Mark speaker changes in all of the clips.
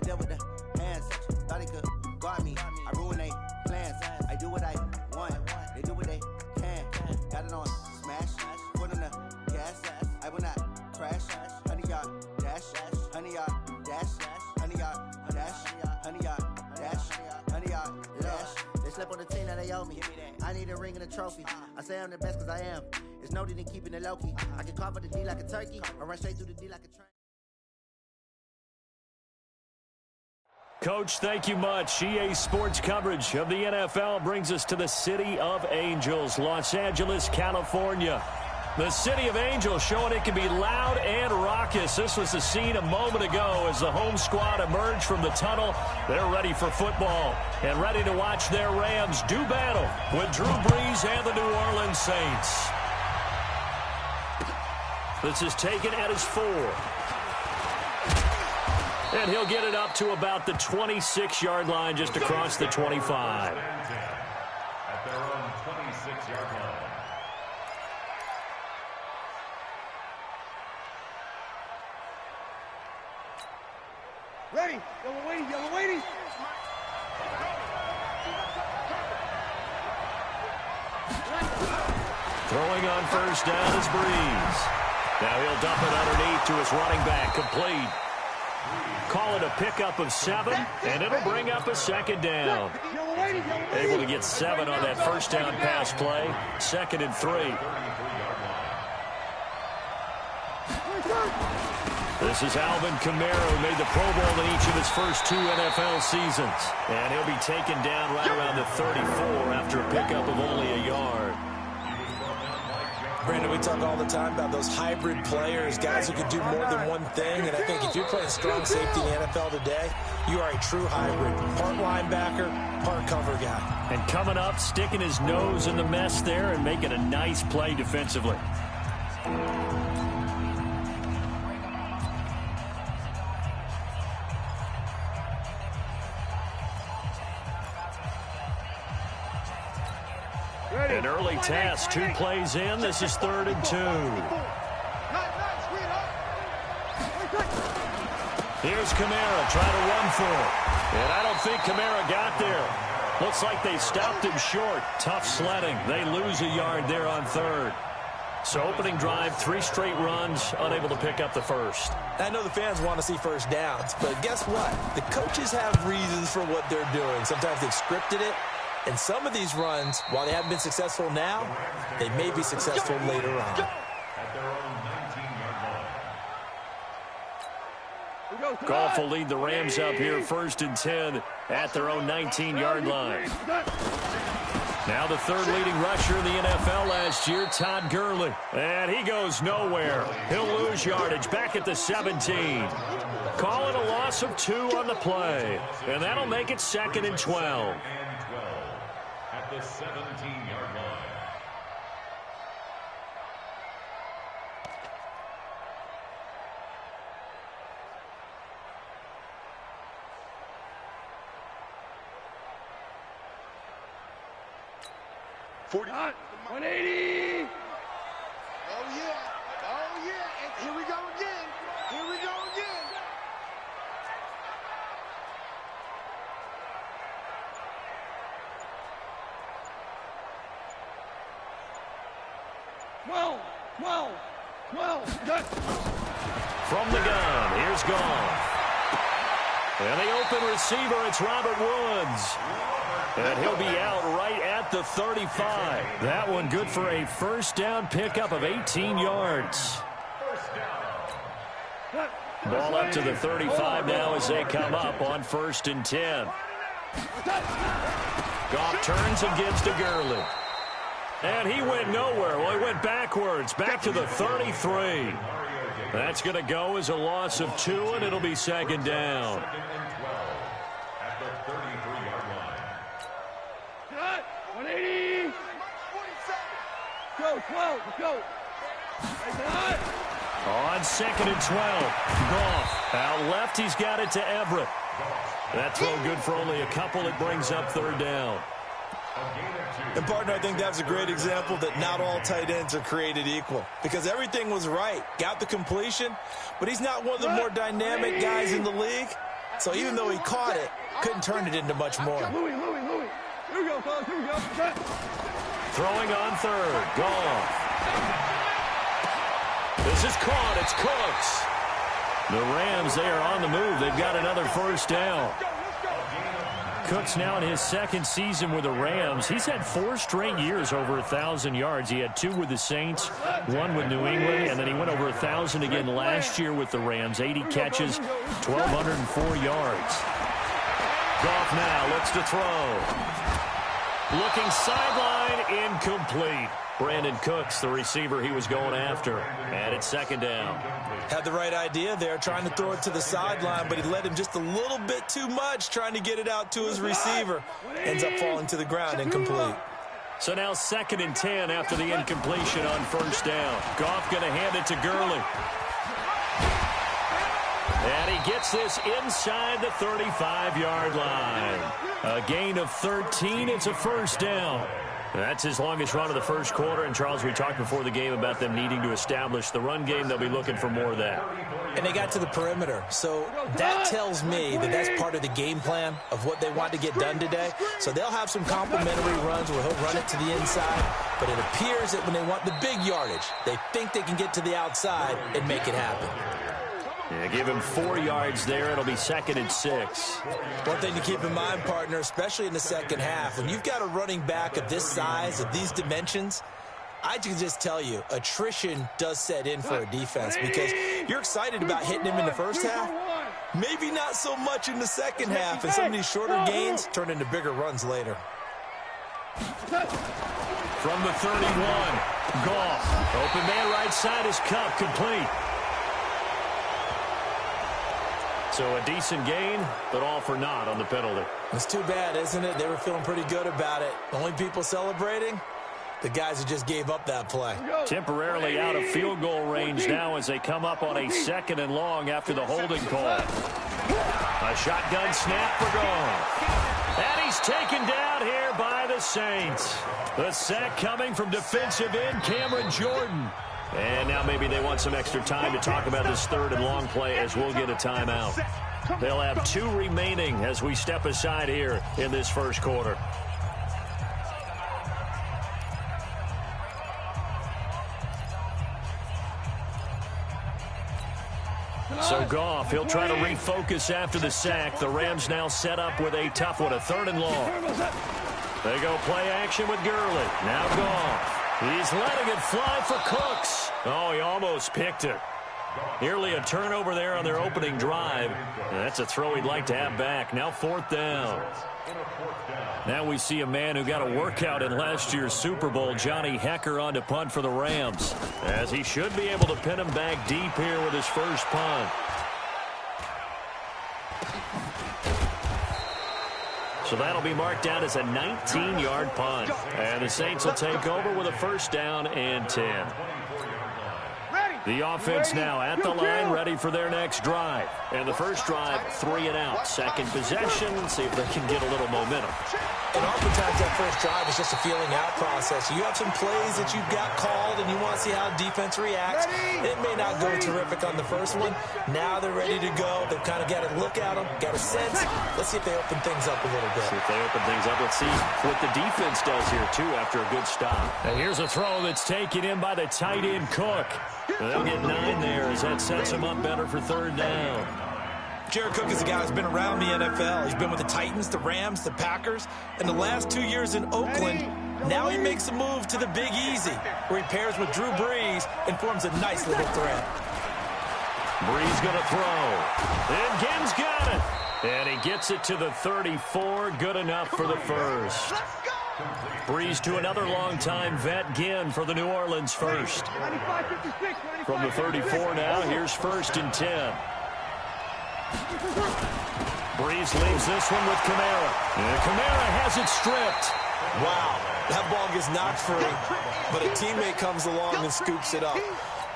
Speaker 1: there with the hands. Thought he could guard me. I ruin they plans. I do what I want. They do what they can. Got it on smash. Put on the gas. I will not crash. 100-yard dash. 100-yard dash. 100-yard dash. 100-yard dash. 100-yard dash. They slept on the team that they owe me. I need a ring and a trophy. I say I'm the best because I am. It's no need in keeping it low-key. I can carve up the D like a turkey or run straight through the D like a train.
Speaker 2: Coach, thank you much. EA Sports coverage of the NFL brings us to the City of Angels, Los Angeles, California. The City of Angels showing it can be loud and raucous. This was the scene a moment ago as the home squad emerged from the tunnel. They're ready for football and ready to watch their Rams do battle with Drew Brees and the New Orleans Saints. This is taken at his 4. And he'll get it up to about the 26-yard line, just across the 25.
Speaker 3: At their own 26-yard line.
Speaker 4: Ready. Yellow waiting. Yellow waiting.
Speaker 2: Throwing on first down is Brees. Now he'll dump it underneath to his running back. Complete. Call it a pickup of 7, and it'll bring up a second down. Able to get 7 on that first down pass play. 2nd and 3. This is Alvin Kamara, who made the Pro Bowl in each of his first 2 NFL seasons. And he'll be taken down right around the 34 after a pickup of only a yard.
Speaker 5: Brandon, we talk all the time about those hybrid players, guys who can do more than one thing. And I think if you're playing strong safety in the NFL today, you are a true hybrid. Part linebacker, part cover guy.
Speaker 2: And coming up, sticking his nose in the mess there and making a nice play defensively. An early test, 2 plays in. This is 3rd and 2. Here's Kamara trying to run for it. And I don't think Kamara got there. Looks like they stopped him short. Tough sledding. They lose a yard there on 3rd. So opening drive, 3 straight runs, unable to pick up the first.
Speaker 5: I know the fans want to see first downs, but guess what? The coaches have reasons for what they're doing. Sometimes they've scripted it. And some of these runs, while they haven't been successful now, they may be successful later on.
Speaker 3: At their own 19-yard line.
Speaker 2: Goff will lead the Rams up here 1st and 10 at their own 19-yard line. Now the 3rd leading rusher in the NFL last year, Todd Gurley. And he goes nowhere. He'll lose yardage back at the 17. Call it a loss of 2 on the play. And that'll make it 2nd and 12.
Speaker 3: At the 17-yard line.
Speaker 4: Hot. 180.
Speaker 6: Oh, yeah. Oh, yeah. And here we go again. Here we go again.
Speaker 2: From the gun, here's Goff. And the open receiver, it's Robert Woods. And he'll be out right at the 35. That one good for a first down pickup of 18 yards. Ball up to the 35 now as they come up on 1st and 10. Goff turns and gives to Gurley. And he went nowhere. Well, he went backwards, back to the 33. That's going to go as a loss of 2, and it'll be 2nd down.
Speaker 3: At the 33-yard line.
Speaker 4: 180. Go, 12, go.
Speaker 2: On 2nd and 12, Goff out left. He's got it to Everett. That throw good for only a couple. It brings up 3rd down.
Speaker 5: And, partner, I think that's a great example that not all tight ends are created equal. Because everything was right. Got the completion, but he's not one of the more dynamic guys in the league. So even though he caught it, couldn't turn it into much more.
Speaker 4: Louis. Here we go, fellas. Here we go.
Speaker 2: Throwing on third. Goff. This is caught. It's Cooks. The Rams, they are on the move. They've got another first down. Cooks now in his second season with the Rams. He's had 4 straight years over 1,000 yards. He had 2 with the Saints, 1 with New England, and then he went over 1,000 again last year with the Rams. 80 catches, 1,204 yards. Goff now looks to throw. Looking sideline, incomplete. Brandon Cooks, the receiver he was going after. And it's second down.
Speaker 5: Had the right idea there, trying to throw it to the sideline, but he led him just a little bit too much, trying to get it out to his receiver. Ends up falling to the ground, incomplete.
Speaker 2: So now 2nd and 10 after the incompletion on first down. Goff going to hand it to Gurley. And he gets this inside the 35-yard line. A gain of 13. It's a first down. That's his longest run of the first quarter. And, Charles, we talked before the game about them needing to establish the run game. They'll be looking for more of that.
Speaker 5: And they got to the perimeter. So that tells me that that's part of the game plan of what they want to get done today. So they'll have some complimentary runs where he'll run it to the inside. But it appears that when they want the big yardage, they think they can get to the outside and make it happen.
Speaker 2: Yeah, give him 4 yards there. It'll be 2nd and 6.
Speaker 5: One thing to keep in mind, partner, especially in the second half, when you've got a running back of this size, of these dimensions, I can just tell you, attrition does set in for a defense because you're excited about hitting him in the first half. Maybe not so much in the second half, and some of these shorter gains turn into bigger runs later.
Speaker 2: From the 31, Goff. Open man right side is Cup, complete. So a decent gain, but all for naught on the penalty.
Speaker 5: It's too bad, isn't it? They were feeling pretty good about it. The only people celebrating, the guys who just gave up that play.
Speaker 2: Temporarily out of field goal range now as they come up on a 2nd and long after the holding call. A shotgun snap for Goff. And he's taken down here by the Saints. The sack coming from defensive end Cameron Jordan. And now maybe they want some extra time to talk about this 3rd and long play as we'll get a timeout. They'll have 2 remaining as we step aside here in this first quarter. So Goff, he'll try to refocus after the sack. The Rams now set up with a tough one, a 3rd and long. They go play action with Gurley. Now Goff. He's letting it fly for Cooks. Oh, he almost picked it. Nearly a turnover there on their opening drive. And that's a throw he'd like to have back. Now 4th down. Now we see a man who got a workout in last year's Super Bowl, Johnny Hecker, on to punt for the Rams, as he should be able to pin him back deep here with his first punt. So that'll be marked down as a 19-yard punt. And the Saints will take over with a 1st down and 10. The offense now at the line, ready for their next drive. And the first drive, 3 and out. Second possession, see if they can get a little momentum.
Speaker 5: And oftentimes that first drive is just a feeling out process. You have some plays that you've got called and you want to see how defense reacts. It may not go terrific on the first one. Now they're ready to go. They've kind of got to look at them, got a sense. Let's see if they open things up a little bit.
Speaker 2: See if they open things up. Let's see what the defense does here, too, after a good stop. And here's a throw that's taken in by the tight end, Cook. They'll get 9 there as that sets him up better for 3rd down.
Speaker 5: Jared Cook is a guy who's been around the NFL. He's been with the Titans, the Rams, the Packers, and the last 2 years in Oakland. Now he makes a move to the Big Easy, where he pairs with Drew Brees and forms a nice little threat.
Speaker 2: Brees going to throw. And Ginn's got it. And he gets it to the 34. Good enough for the first. Brees to another long-time vet, Ginn, for the New Orleans first. From the 34 now, here's 1st and 10. Brees leaves this one with Kamara. And Kamara has it stripped.
Speaker 5: Wow, that ball gets knocked free, but a teammate comes along and scoops it up.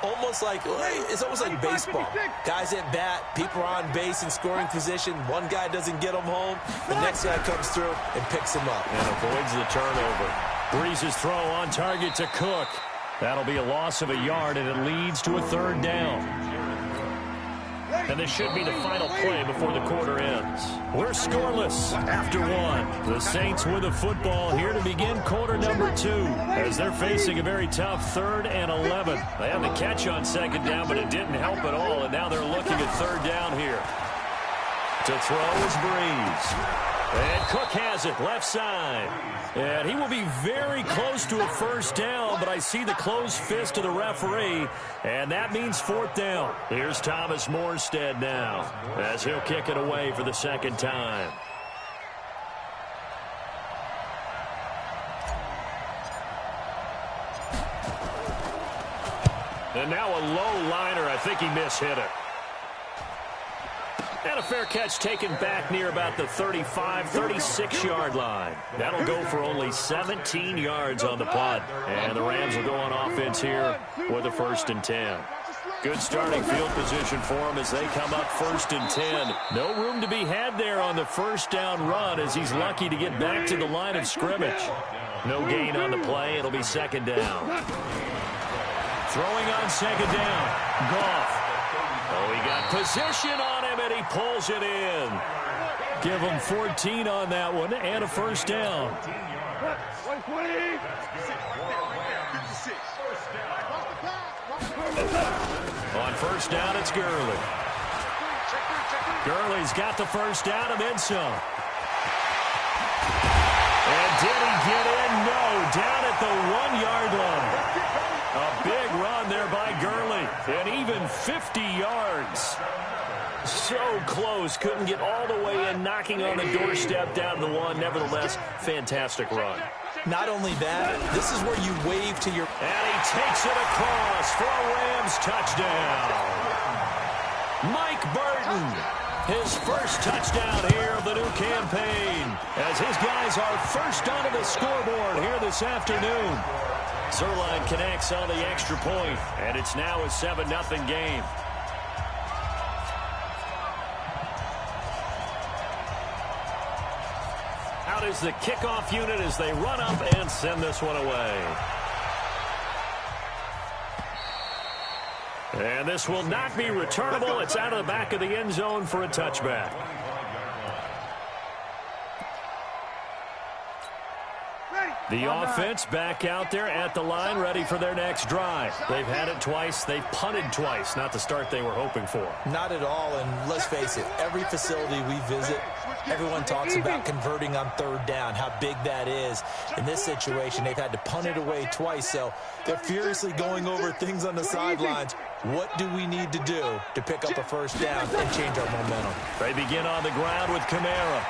Speaker 5: It's almost like baseball. Guys at bat, people are on base in scoring position. One guy doesn't get them home. The next guy comes through and picks him up.
Speaker 2: And avoids the turnover. Brees' throw on target to Cook. That'll be a loss of a yard, and it leads to a 3rd down. And this should be the final play before the quarter ends. We're scoreless after one. The Saints with the football here to begin quarter number 2 as they're facing a very tough 3rd and 11. They had the catch on 2nd down, but it didn't help at all, and now they're looking at 3rd down here. To throw is Breeze. And Cook has it, left side. And he will be very close to a 1st down, but I see the closed fist of the referee, and that means 4th down. Here's Thomas Morstead now as he'll kick it away for the 2nd time. And now a low liner. I think he mishit it. And a fair catch taken back near about the 35, 36-yard line. That'll go for only 17 yards on the punt. And the Rams will go on offense here with a 1st and 10. Good starting field position for them as they come up 1st and 10. No room to be had there on the 1st down run as he's lucky to get back to the line of scrimmage. No gain on the play. It'll be 2nd down. Throwing on 2nd down. Goff. Oh, he got position on him, and he pulls it in. Give him 14 on that one, and a 1st down. On 1st down, it's Gurley. Gurley's got the 1st down and then some. And did he get in? No, down at the 1-yard line. A big run there by Gurley, and even 50 yards. So close, couldn't get all the way in, knocking on the doorstep down to the 1. Nevertheless, fantastic run.
Speaker 5: Not only that, this is where you wave to your...
Speaker 2: And he takes it across for a Rams touchdown. Mike Burton, his 1st touchdown here of the new campaign, as his guys are first onto the scoreboard here this afternoon. Zerline connects on the extra point, and it's now a 7-0 game. Out is the kickoff unit as they run up and send this one away. And this will not be returnable. It's out of the back of the end zone for a touchback. The offense back out there at the line, ready for their next drive. They've had it twice. They've punted twice. Not the start they were hoping for.
Speaker 5: Not at all, and let's face it, every facility we visit, everyone talks about converting on 3rd down, how big that is. In this situation, they've had to punt it away twice, so they're furiously going over things on the sidelines. What do we need to do to pick up a 1st down and change our momentum?
Speaker 2: They begin on the ground with Kamara.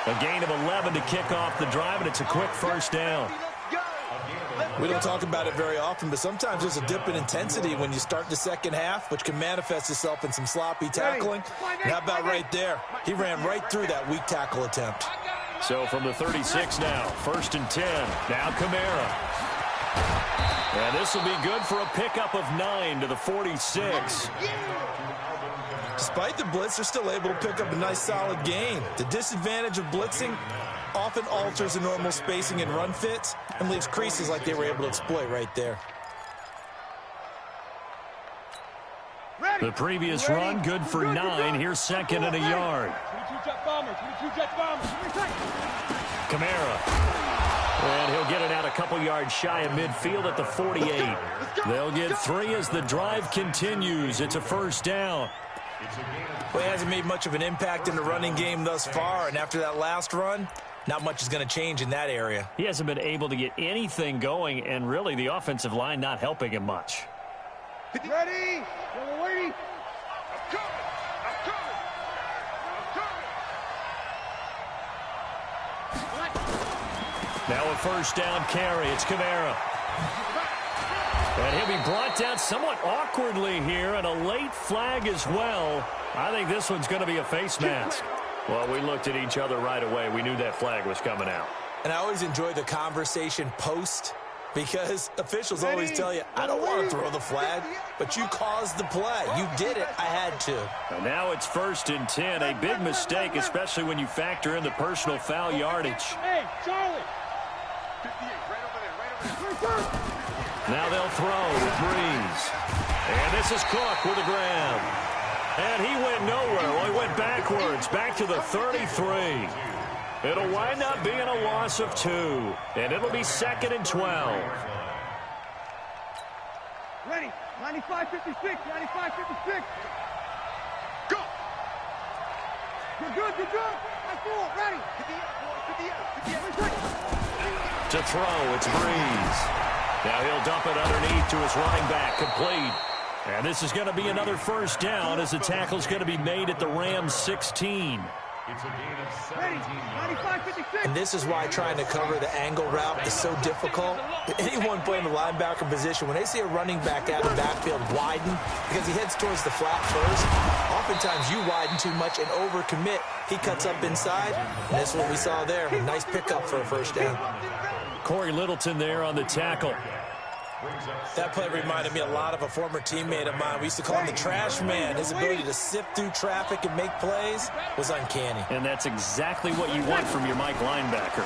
Speaker 2: A gain of 11 to kick off the drive, and it's a quick 1st down.
Speaker 5: We don't talk about it very often, but sometimes there's a dip in intensity when you start the 2nd half, which can manifest itself in some sloppy tackling. And how about right there? He ran right through that weak tackle attempt.
Speaker 2: So from the 36 now, 1st and 10. Now Kamara. And this will be good for a pickup of 9 to the 46.
Speaker 5: Despite the blitz, they're still able to pick up a nice solid gain. The disadvantage of blitzing often alters the normal spacing and run fits and leaves creases like they were able to exploit right there.
Speaker 2: The previous run, good for 9. Here's 2nd and a yard. Kamara. And he'll get it out a couple yards shy of midfield at the 48. They'll get 3 as the drive continues. It's a 1st down.
Speaker 5: Well, he hasn't made much of an impact in the running game thus far, and after that last run, not much is going to change in that area.
Speaker 2: He hasn't been able to get anything going, and really the offensive line not helping him much.
Speaker 4: Ready? Yellow lady.
Speaker 6: I'm coming.
Speaker 2: Now a 1st down carry. It's Kamara. And he'll be brought down somewhat awkwardly here, and a late flag as well. I think this one's going to be a face mask. Well, we looked at each other right away. We knew that flag was coming out.
Speaker 5: And I always enjoy the conversation post, because officials always tell you, I don't want to throw the flag, but you caused the play. You did it. I had to.
Speaker 2: And now it's 1st and 10. A big mistake, especially when you factor in the personal foul yardage.
Speaker 4: Hey, Charlie. 58, right over there.
Speaker 2: Now they'll throw with Breeze. And this is Cook with a grab. And he went nowhere. Well, he went backwards, back to the 33. It'll wind up being a loss of 2. And it'll be 2nd and 12.
Speaker 4: Ready. 95-56. 95-56. Go. You're good. You're good. That's all. Ready.
Speaker 2: To throw, it's Breeze. Now he'll dump it underneath to his running back, complete. And this is going to be another first down as the tackle's going to be made at the Rams 16.
Speaker 3: It's a gain of 17 yards.
Speaker 5: And this is why trying to cover the angle route is so difficult. Anyone playing the linebacker position, when they see a running back out of the backfield widen because he heads towards the flat first, oftentimes you widen too much and overcommit. He cuts up inside, and that's what we saw there. A nice pickup for a first down.
Speaker 2: Corey Littleton there on the tackle.
Speaker 5: That play reminded me a lot of a former teammate of mine. We used to call him the trash man. His ability to sift through traffic and make plays was uncanny.
Speaker 2: And that's exactly what you want from your Mike linebacker.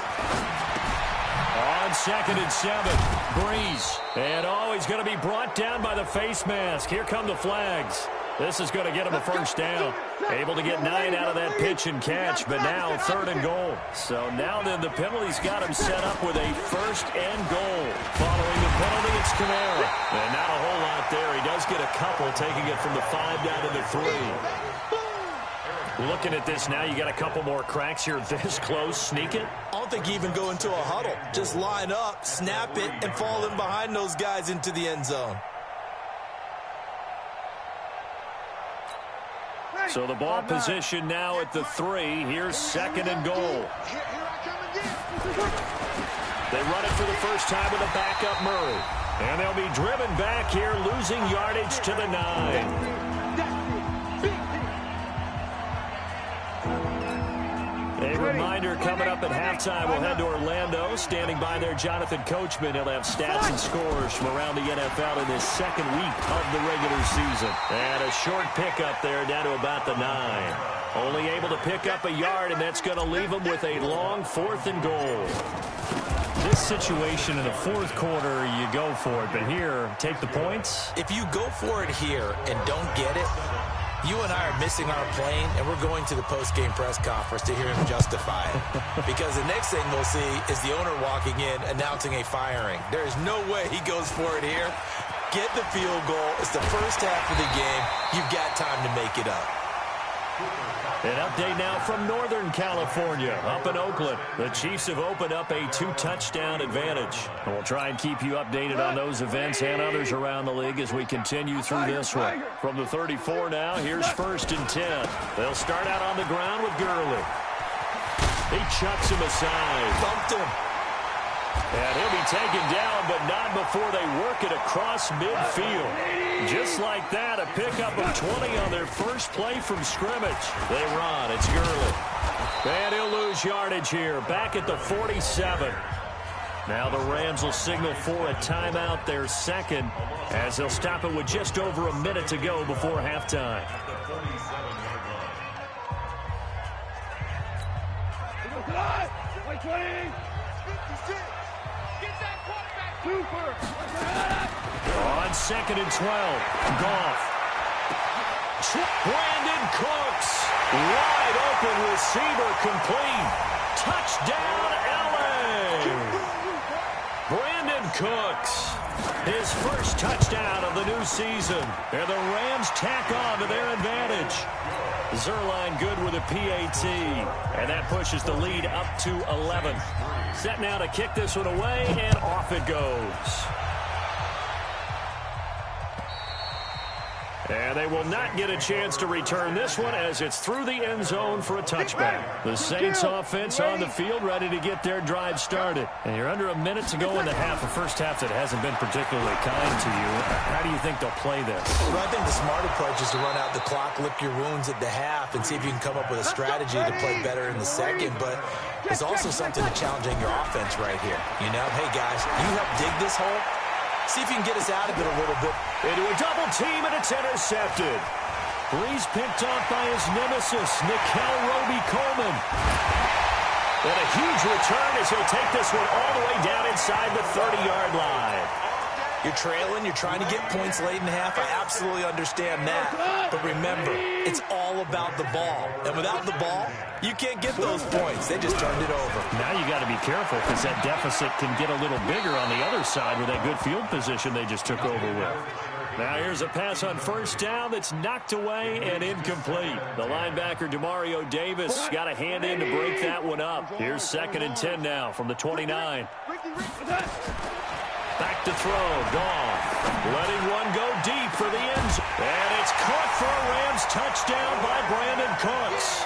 Speaker 2: On 2nd and 7, Breeze. And he's going to be brought down by the face mask. Here come the flags. This is going to get him a first down. Able to get 9 out of that pitch and catch, but now 3rd and goal. So now then the penalty's got him set up with a 1st and goal. Following the penalty, it's Kamara. And not a whole lot there. He does get a couple, taking it from the 5 down to the 3. Looking at this now, you got a couple more cracks here this close. Sneak it.
Speaker 5: I don't think you even go into a huddle. Just line up, snap it, and fall in behind those guys into the end zone.
Speaker 2: So the ball position now at the 3. Here's 2nd and goal. They run it for the first time with a backup Murray. And they'll be driven back here, losing yardage to the 9. A reminder coming up at halftime, we'll head to Orlando. Standing by there, Jonathan Coachman. He'll have stats and scores from around the NFL in this 2nd week of the regular season. And a short pickup there down to about the 9. Only able to pick up a yard, and that's going to leave him with a long 4th and goal. This situation in the 4th quarter, you go for it. But here, take the points.
Speaker 5: If you go for it here and don't get it, you and I are missing our plane, and we're going to the post-game press conference to hear him justify it. Because the next thing we'll see is the owner walking in announcing a firing. There is no way he goes for it here. Get the field goal. It's the first half of the game. You've got time to make it up.
Speaker 2: An update now from Northern California, up in Oakland. The Chiefs have opened up a 2-touchdown advantage. And we'll try and keep you updated on those events and others around the league as we continue through this one. From the 34 now, here's 1st and 10. They'll start out on the ground with Gurley. He chucks him aside.
Speaker 5: Bumped him.
Speaker 2: And he'll be taken down, but not before they work it across midfield. Just like that, a pickup of 20 on their first play from scrimmage. They run. It's Gurley. And he'll lose yardage here, back at the 47. Now the Rams will signal for a timeout, their 2nd, as they'll stop it with just over a minute to go before halftime. On 2nd and 12, Goff. Brandon Cooks, wide open receiver, complete. Touchdown, L.A. Brandon Cooks, his first touchdown of the new season. And the Rams tack on to their advantage. Zerline good with a PAT. And that pushes the lead up to 11. Set now to kick this one away, and off it goes. And they will not get a chance to return this one as it's through the end zone for a touchback. The Saints offense on the field ready to get their drive started. And you're under a minute to go in the half, a first half that hasn't been particularly kind to you. How do you think they'll play this?
Speaker 5: Well, I think the smart approach is to run out the clock, lick your wounds at the half, and see if you can come up with a strategy to play better in the 2nd. But there's also something to challenging your offense right here. You know, hey, guys, you help dig this hole. See if you can get us out of it a little bit.
Speaker 2: Into a double team, and it's intercepted. Breeze picked off by his nemesis, Nickel Roby-Coleman. And a huge return as he'll take this one all the way down inside the 30-yard line.
Speaker 5: You're trailing, you're trying to get points late in the half. I absolutely understand that. But remember, it's all about the ball. And without the ball, you can't get those points. They just turned it over.
Speaker 2: Now you got to be careful because that deficit can get a little bigger on the other side with that good field position they just took over with. Now here's a pass on first down that's knocked away and incomplete. The linebacker, DeMario Davis, got a hand in to break that one up. Here's 2nd and 10 now from the 29. Back to throw, gone. Letting one go deep for the end zone. And it's caught for a Rams touchdown by Brandon Cooks.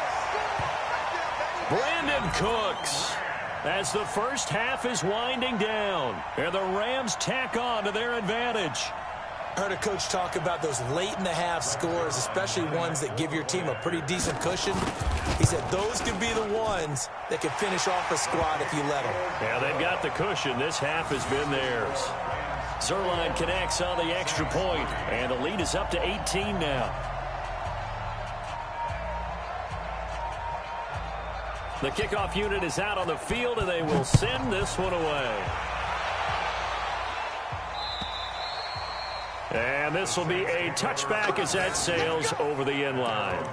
Speaker 2: Brandon Cooks, as the first half is winding down, and the Rams tack on to their advantage.
Speaker 5: I heard a coach talk about those late-in-the-half scores, especially ones that give your team a pretty decent cushion. He said those could be the ones that can finish off a squad if you let them.
Speaker 2: Yeah, they've got the cushion. This half has been theirs. Zerline connects on the extra point, and the lead is up to 18 now. The kickoff unit is out on the field, and they will send this one away. And this will be a touchback as that sails over the end line.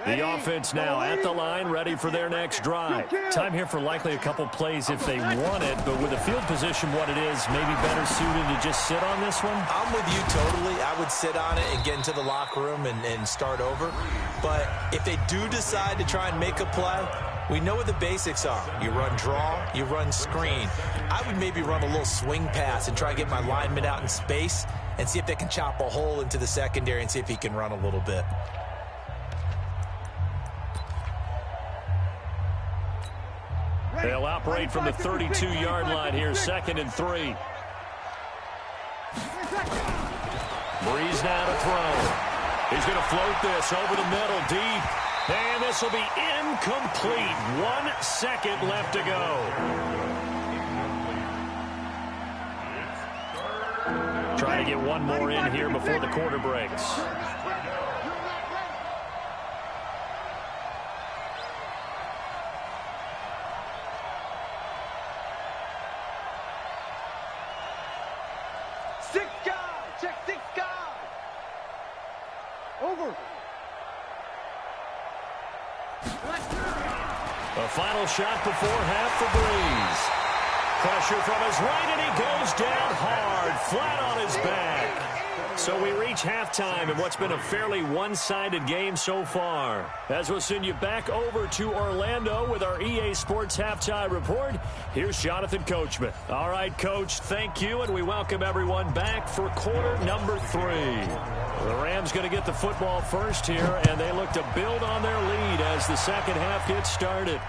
Speaker 2: The offense now at the line, ready for their next drive. Time here for likely a couple plays if they want it, but with the field position what it is, maybe better suited to just sit on this one?
Speaker 5: I'm with you totally. I would sit on it and get into the locker room and start over. But if they do decide to try and make a play, we know what the basics are. You run draw, you run screen. I would maybe run a little swing pass and try and get my lineman out in space and see if they can chop a hole into the secondary and see if he can run a little bit.
Speaker 2: They'll operate from the 32-yard line here, 2nd and 3. Breeze now to throw. He's going to float this over the middle deep. And this will be incomplete. 1 second left to go. Trying to get one more in here before the quarter breaks. A final shot before half for Breeze. Pressure from his right, and he goes down hard, flat on his back. So we reach halftime in what's been a fairly one-sided game so far. As we'll send you back over to Orlando with our EA Sports Halftime Report, here's Jonathan Coachman. All right, Coach, thank you, and we welcome everyone back for quarter number 3. The Rams going to get the football first here, and they look to build on their lead as the second half gets started.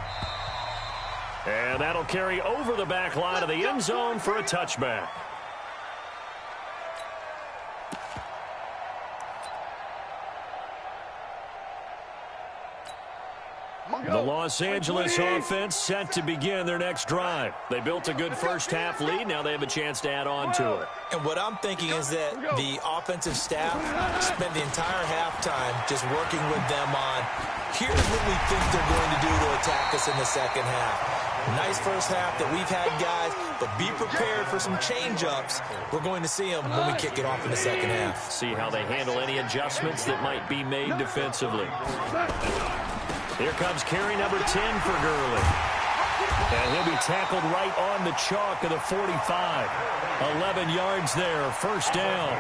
Speaker 2: And that'll carry over the back line of the end zone for a touchback. The Los Angeles offense set to begin their next drive. They built a good first half lead. Now they have a chance to add on to it.
Speaker 5: And what I'm thinking is that the offensive staff spent the entire halftime just working with them on, here's what we think they're going to do to attack us in the second half. Nice first half that we've had, guys, but be prepared for some change-ups. We're going to see them when we kick it off in the second half.
Speaker 2: See how they handle any adjustments that might be made defensively. Here comes carry number 10 for Gurley. And he'll be tackled right on the chalk of the 45. 11 yards there, first down.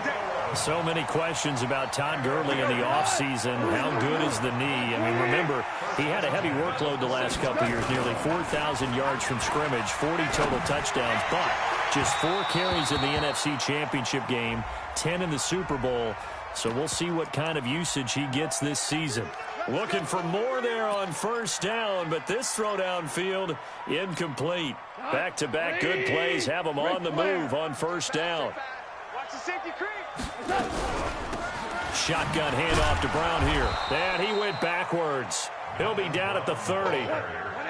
Speaker 2: So many questions about Todd Gurley in the offseason. How good is the knee? I mean, remember, he had a heavy workload the last couple years, nearly 4,000 yards from scrimmage, 40 total touchdowns, but just 4 carries in the NFC Championship game, 10 in the Super Bowl. So we'll see what kind of usage he gets this season. Looking for more there on first down, but this throw downfield incomplete. Back-to-back good plays have him on the move on first down. Shotgun handoff to Brown here. And he went backwards. He'll be down at the 30.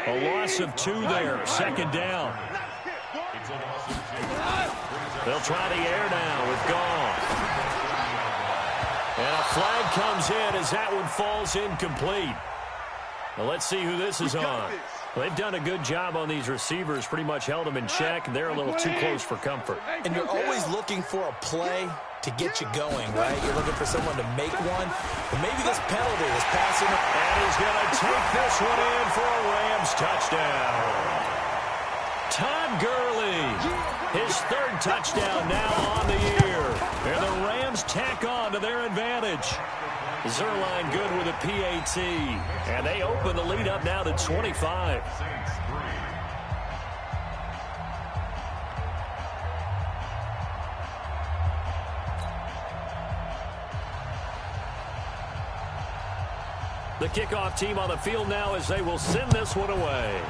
Speaker 2: A loss of 2 there, second down. They'll try the air now with Goff. And a flag comes in as that one falls incomplete. Now let's see who this is on. Well, they've done a good job on these receivers, pretty much held them in check, and they're a little too close for comfort.
Speaker 5: And you're always looking for a play to get you going, right? You're looking for someone to make one. But maybe this penalty, this passing.
Speaker 2: And he's going to take this one in for a Rams touchdown. Todd Gurley, his third touchdown now on the year. And the Rams tack on to their advantage. Zerline good with a PAT. And they open the lead up now to 25. The kickoff team on the field now as they will send this one away.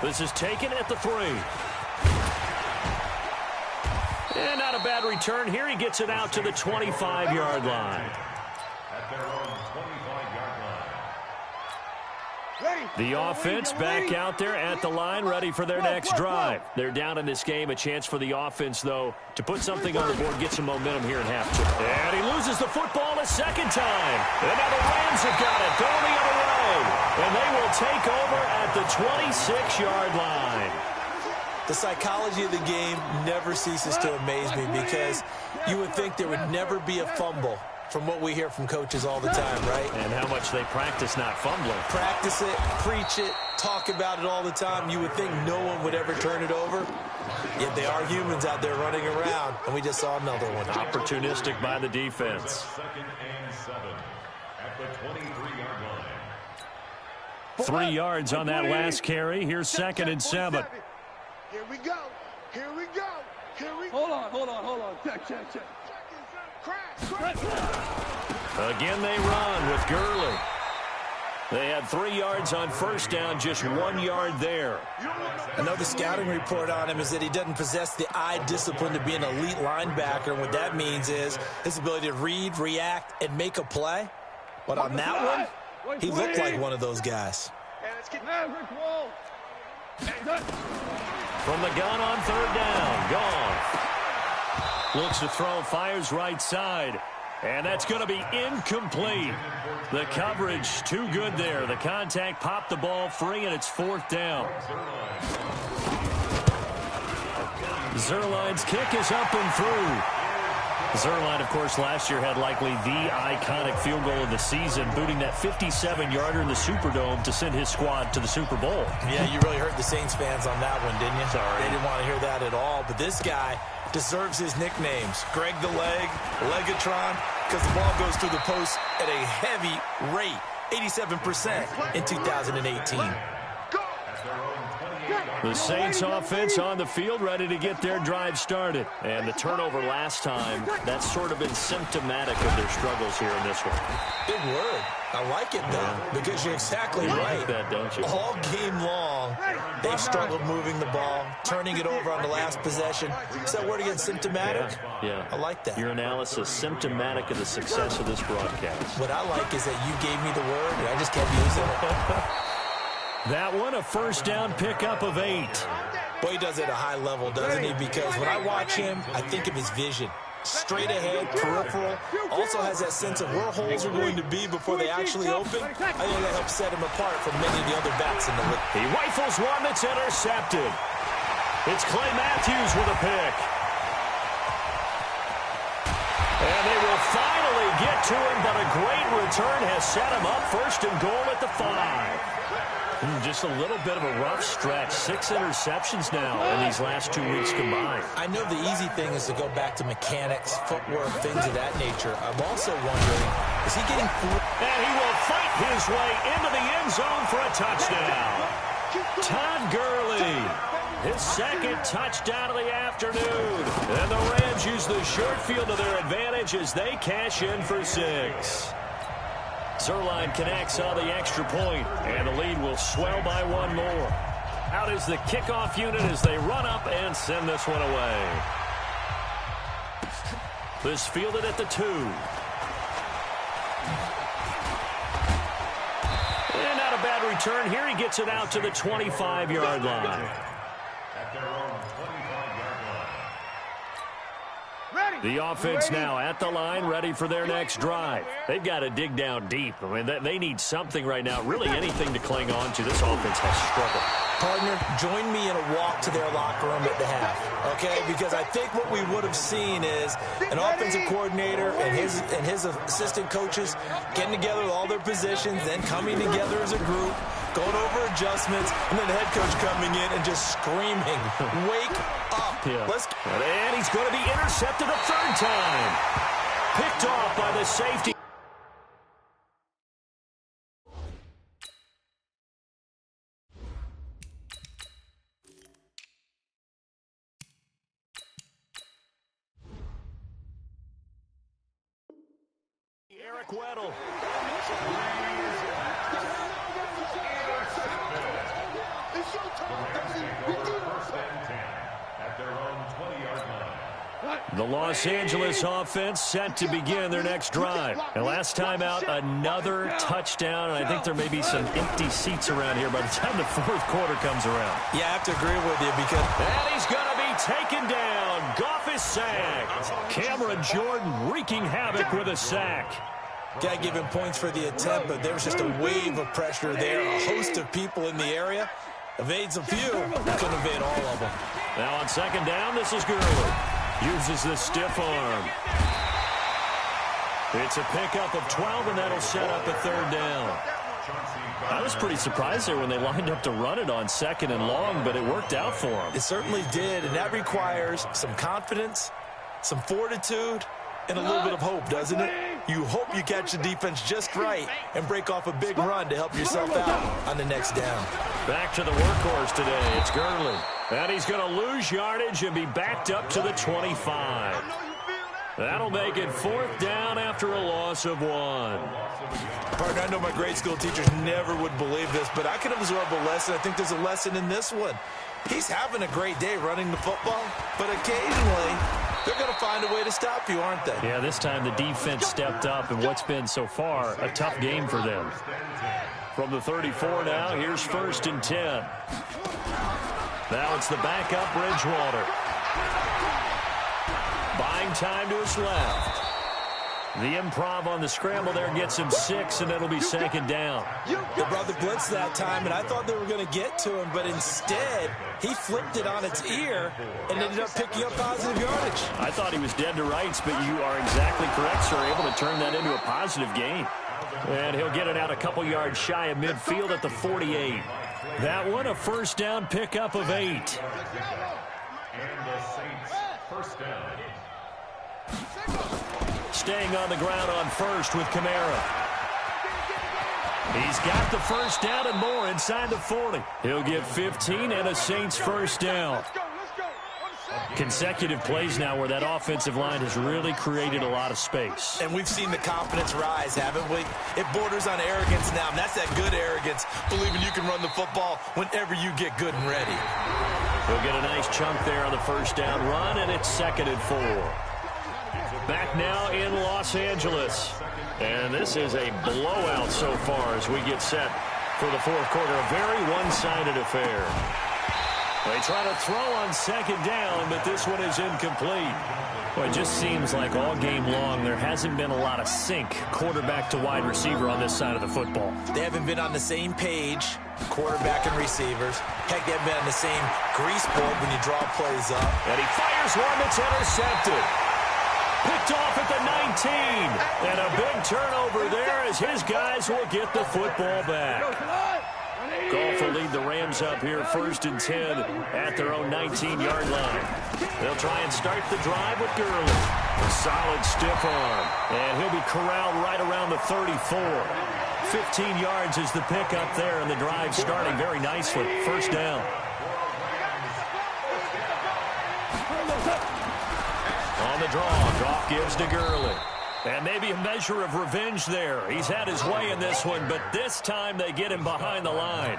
Speaker 2: This is taken at the 3. And not a bad return here. He gets it out to the 25-yard line.
Speaker 3: At their own 25-yard line.
Speaker 2: The offense back out there at the line, ready for their next drive. They're down in this game. A chance for the offense, though, to put something on the board, get some momentum here in half two. And he loses the football a second time. And now the Rams have got it, going the other way. And they will take over at the 26-yard line.
Speaker 5: The psychology of the game never ceases to amaze me because you would think there would never be a fumble from what we hear from coaches all the time, right?
Speaker 2: And how much they practice not fumbling.
Speaker 5: Practice it, preach it, talk about it all the time. You would think no one would ever turn it over. Yet they are humans out there running around, and we just saw another one.
Speaker 2: Opportunistic by the defense.
Speaker 3: 2nd and 7 at the 23-yard line.
Speaker 2: 3 yards on that last carry. Here's 2nd and 7.
Speaker 6: Here we go. Here we go. Here we go.
Speaker 4: Hold on. Check.
Speaker 6: Crash.
Speaker 2: Again they run with Gurley. They had 3 yards on first down, just 1 yard there.
Speaker 5: Another scouting report on him is that he doesn't possess the eye discipline to be an elite linebacker. And what that means is his ability to read, react, and make a play. But on that one, he looked like one of those guys.
Speaker 2: From the gun on 3rd down, gone. Looks to throw, fires right side. And that's going to be incomplete. The coverage too good there. The contact popped the ball free, and it's 4th down. Zerline's kick is up and through. Zerline, of course, last year had likely the iconic field goal of the season, booting that 57-yarder in the Superdome to send his squad to the Super Bowl.
Speaker 5: Yeah, you really hurt the Saints fans on that one, didn't you?
Speaker 2: Sorry.
Speaker 5: They didn't want to hear that at all. But this guy deserves his nicknames. Greg the Leg, Legatron, because the ball goes through the post at a heavy rate, 87% in 2018.
Speaker 2: The Saints offense on the field, ready to get their drive started. And the turnover last time, that's sort of been symptomatic of their struggles here in this one.
Speaker 5: Big word. I like it, though, because you're exactly right.
Speaker 2: You like that, don't you?
Speaker 5: All game long, they've struggled moving the ball, turning it over on the last possession. Is that word again, symptomatic?
Speaker 2: Yeah.
Speaker 5: I like that.
Speaker 2: Your analysis, symptomatic of the success of this broadcast.
Speaker 5: What I like is that you gave me the word, and I just kept using it.
Speaker 2: That one, a first down pickup of 8.
Speaker 5: Boy, he does it at a high level, doesn't he? Because when I watch him, I think of his vision. Straight ahead, peripheral. Also has that sense of where holes are going to be before they actually open. I think that helps set him apart from many of the other backs in the league.
Speaker 2: He rifles one that's intercepted. It's Clay Matthews with a pick. And they will finally get to him, but a great return has set him up. 1st and goal at the 5. Just a little bit of a rough stretch. 6 interceptions now in these last 2 weeks combined.
Speaker 5: I know the easy thing is to go back to mechanics, footwork, things of that nature. I'm also wondering, is he getting through?
Speaker 2: And he will fight his way into the end zone for a touchdown. Todd Gurley, his 2nd touchdown of the afternoon. And the Rams use the short field to their advantage as they cash in for 6. Zerline connects on the extra point, and the lead will swell by 1 more. Out is the kickoff unit as they run up and send this one away. This fielded at the 2. And not a bad return here. He gets it out to the 25-yard line.
Speaker 3: At their own 25-yard line.
Speaker 4: Ready.
Speaker 2: The offense now at the line, ready for their next drive. They've got to dig down deep. I mean, they need something right now, really anything to cling on to. This offense has struggled.
Speaker 5: Partner, join me in a walk to their locker room at the half, okay? Because I think what we would have seen is an offensive coordinator and his assistant coaches getting together with all their positions, then coming together as a group, going over adjustments, and then the head coach coming in and just screaming, wake up.
Speaker 2: Yeah. And he's going to be intercepted a third time. Picked off by the safety. Eric Weddle. The Los Angeles offense set to begin their next drive. And last time out, another touchdown. And I think there may be some empty seats around here by the time the fourth quarter comes around.
Speaker 5: Yeah, I have to agree with you because...
Speaker 2: And he's going to be taken down. Goff is sacked. Cameron Jordan wreaking havoc with a sack.
Speaker 5: Got to give him points for the attempt, but there was just a wave of pressure there. A host of people in the area. Evades a few. Couldn't evade all of them.
Speaker 2: Now on second down, this is Gurley. Uses the stiff arm. It's a pickup of 12, and that'll set up a third down. I was pretty surprised there when they lined up to run it on second and long, but it worked out for them.
Speaker 5: It certainly did, and that requires some confidence, some fortitude, and a little bit of hope, doesn't it? You hope you catch the defense just right and break off a big run to help yourself out on the next down.
Speaker 2: Back to the workhorse today. It's Gurley. And he's going to lose yardage and be backed up to the 25. That'll make it fourth down after a loss of 1.
Speaker 5: Partner, I know my grade school teachers never would believe this, but I can absorb a lesson. I think there's a lesson in this one. He's having a great day running the football, but occasionally they're going to find a way to stop you, aren't they?
Speaker 2: Yeah, this time the defense stepped up in what's been so far a tough game for them. From the 34 now, here's 1st and 10. Now it's the backup Bridgewater. Buying time to his left. The improv on the scramble there gets him 6, and it'll be second down.
Speaker 5: They brought the blitz that time, and I thought they were going to get to him, but instead he flipped it on its ear and ended up picking up positive yardage.
Speaker 2: I thought he was dead to rights, but you are exactly correct, sir. Able to turn that into a positive gain. And he'll get it out a couple yards shy of midfield at the 48. That one a first down pickup of 8.
Speaker 3: And the Saints first down.
Speaker 2: Staying on the ground on first with Kamara. He's got the first down and more inside the 40. He'll get 15 and a Saints first down. Consecutive plays now where that offensive line has really created a lot of space.
Speaker 5: And we've seen the confidence rise, haven't we? It borders on arrogance now, and that's that good arrogance, believing you can run the football whenever you get good and ready.
Speaker 2: He'll get a nice chunk there on the first down run, and it's 2nd and 4. Back now in Los Angeles. And this is a blowout so far as we get set for the fourth quarter. A very one-sided affair. They try to throw on second down, but this one is incomplete. Well, it just seems like all game long there hasn't been a lot of sync quarterback to wide receiver on this side of the football.
Speaker 5: They haven't been on the same page, quarterback and receivers. Heck, they haven't been on the same grease board when you draw plays up.
Speaker 2: And he fires one that's intercepted. Picked off at the 19. And a big turnover there as his guys will get the football back. Goff will lead the Rams up here 1st and 10 at their own 19-yard line. They'll try and start the drive with Gurley. A solid stiff arm. And he'll be corralled right around the 34. 15 yards is the pickup there, and the drive starting very nicely. First down. On the draw, Goff gives to Gurley. And maybe a measure of revenge there. He's had his way in this one, but this time they get him behind the line.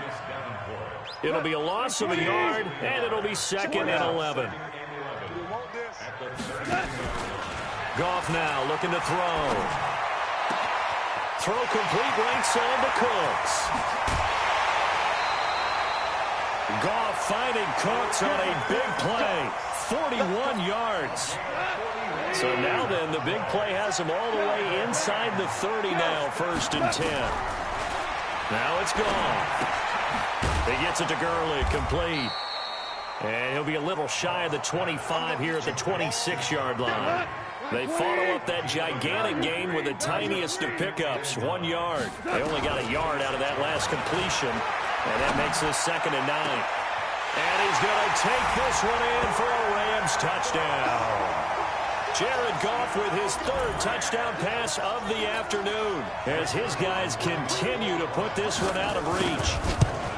Speaker 2: It'll be a loss of a yard, and it'll be 2nd and 11. Goff now looking to throw. Throw complete right side to Cooks. Goff finding Cooks on a big play. 41 yards. So now then, the big play has him all the way inside the 30 now, 1st and 10. Now it's Goff. He gets it to Gurley, complete. And he'll be a little shy of the 25 here at the 26-yard line. They follow up that gigantic gain with the tiniest of pickups, 1 yard. They only got a yard out of that last completion, and that makes this 2nd and 9. And he's going to take this one in for a Rams touchdown. Jared Goff with his 3rd touchdown pass of the afternoon as his guys continue to put this one out of reach.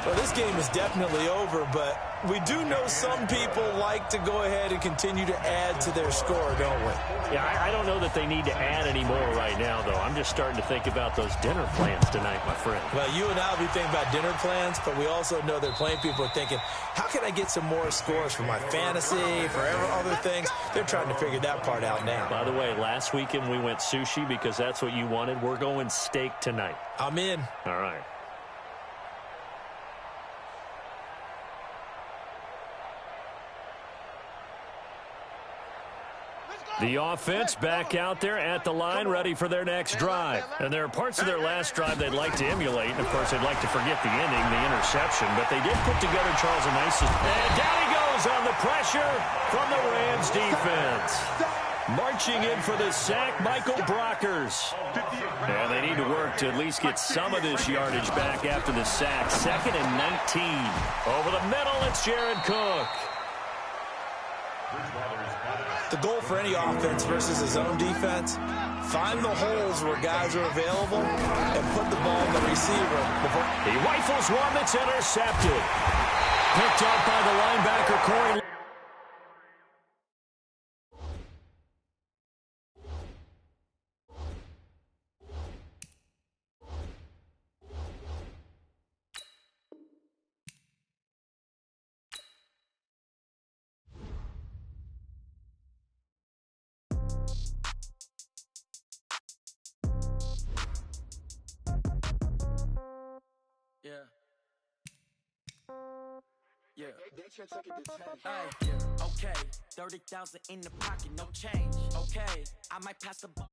Speaker 5: Well, this game is definitely over, but we do know some people like to go ahead and continue to add to their score, don't we?
Speaker 2: Yeah, I don't know that they need to add any more right now, though. I'm just starting to think about those dinner plans tonight, my friend.
Speaker 5: Well, you and I will be thinking about dinner plans, but we also know that plenty of people are thinking, how can I get some more scores for my fantasy, for other things? They're trying to figure that part out now.
Speaker 2: By the way, last weekend we went sushi because that's what you wanted. We're going steak tonight.
Speaker 5: I'm in.
Speaker 2: All right. The offense back out there at the line, ready for their next drive. And there are parts of their last drive they'd like to emulate. And, of course, they'd like to forget the ending, the interception. But they did put together Charles a nice... And down he goes on the pressure from the Rams defense. Marching in for the sack, Michael Brockers. And they need to work to at least get some of this yardage back after the sack. 2nd and 19. Over the middle, it's Jared Cook.
Speaker 5: The goal for any offense versus his own defense, find the holes where guys are available and put the ball in the receiver.
Speaker 2: He rifles one that's intercepted. Picked up by the linebacker, Corey.
Speaker 7: Yeah. Hey, okay, 30,000 in the pocket, no change. Okay, I might pass the ball.